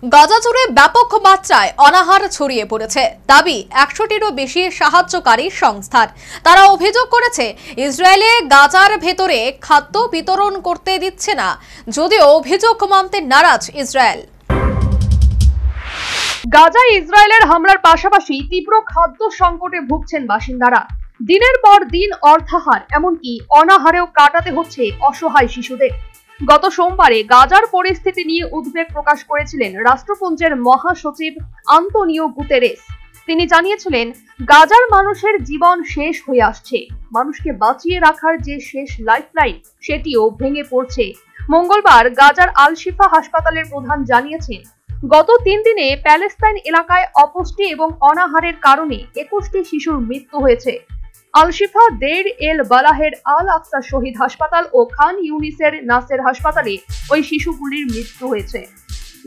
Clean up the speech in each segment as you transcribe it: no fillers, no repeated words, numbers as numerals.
গাজা জুড়ে ব্যাপক মাত্রায় অনাহার ছড়িয়ে পড়েছে দাবি 100টিরও বেশি সাহায্যকারী সংস্থার। তারা অভিযোগ করেছে ইসরায়েলে গাজার ভেতরে খাদ্য বিতরণ করতে দিচ্ছে না, যদিও অভিযোগ মানতে নারাজ ইসরায়েল। গাজায় ইসরায়েলের হামলার পাশাপাশি তীব্র খাদ্য সংকটে ভুগছেন বাসিন্দারা। দিনের পর দিন অর্থাহার এমনকি অনাহারেও কাটাতে হচ্ছে অসহায় শিশুদের। গত সোমবারে গাজার পরিস্থিতি নিয়ে উদ্বেগ প্রকাশ করেছিলেন রাষ্ট্রপুঞ্জের মহাসচিব আন্তোনিও গুতেরেস। তিনি জানিয়েছিলেন, গাজার মানুষের জীবন শেষ হয়ে আসছে, মানুষকে বাঁচিয়ে রাখার যে শেষ লাইফলাইন সেটিও ভেঙে পড়ছে। মঙ্গলবার গাজার আল শিফা হাসপাতালের প্রধান জানিয়েছেন, গত 3 দিনে প্যালেস্তাইন এলাকায় অপুষ্টি এবং অনাহারের কারণে 21টি শিশুর মৃত্যু হয়েছে। আল শিফা, দের এল বালাহের আল আকসা শহীদ হাসপাতাল ও খান ইউনিসের নাসের হাসপাতালে ওই শিশুগুলির মৃত্যু হয়েছে।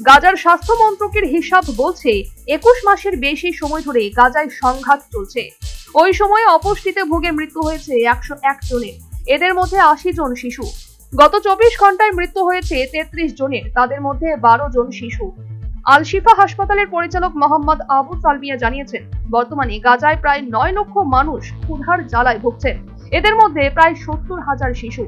গাজার স্বাস্থ্য মন্ত্রকের হিসাব বলছে 21 মাসের বেশি সময় ধরে গাজায় সংঘাত চলছে। ওই সময়ে অপুষ্টিতে ভুগে মৃত্যু হয়েছে 101 জনের, এদের মধ্যে 80 জন শিশু। গত 24 ঘন্টায় মৃত্যু হয়েছে 33 জনের, তাদের মধ্যে 12 জন শিশু। আল শিফা হাসপাতালের পরিচালক মোহাম্মদ আবু সালমিয়া জানিয়েছেন, বর্তমানে গাজায় প্রায় 9 লক্ষ মানুষ ক্ষুধার জ্বালায় ভুগছেন, এদের মধ্যে প্রায় 70,000 শিশু।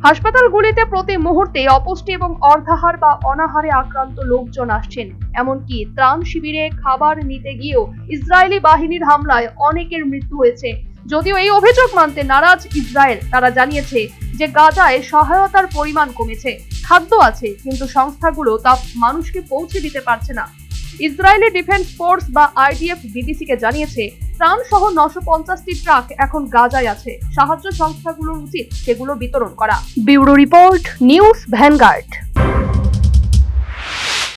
হাসপাতালগুলিতে প্রতি মুহূর্তে অপুষ্টি এবং অর্ধাহার বা অনাহারে আক্রান্ত লোকজন আসছেন। এমনকি ত্রাণ শিবিরে খাবার নিতে গিয়েও ইসরায়েলি বাহিনীর হামলায় অনেকের মৃত্যু হয়েছে। যদিও এই অভিযোগ মানতে নারাজ ইসরায়েল। তারা জানিয়েছে যে গাজায় সহায়তার পরিমাণ কমেছে, খাদ্য আছে কিন্তু সংস্থাগুলো তা মানুষকে পৌঁছে দিতে পারছে না। ইসরায়েলি ডিফেন্স ফোর্স বা আইডিএফ বিবিসিকে জানিয়েছে, ত্রাণ সহ 950টি ট্রাক এখন গাজায় আছে। সাহায্য সংস্থাগুলোর উচিত সেগুলো বিতরণ করা। Bureau report, news vanguard.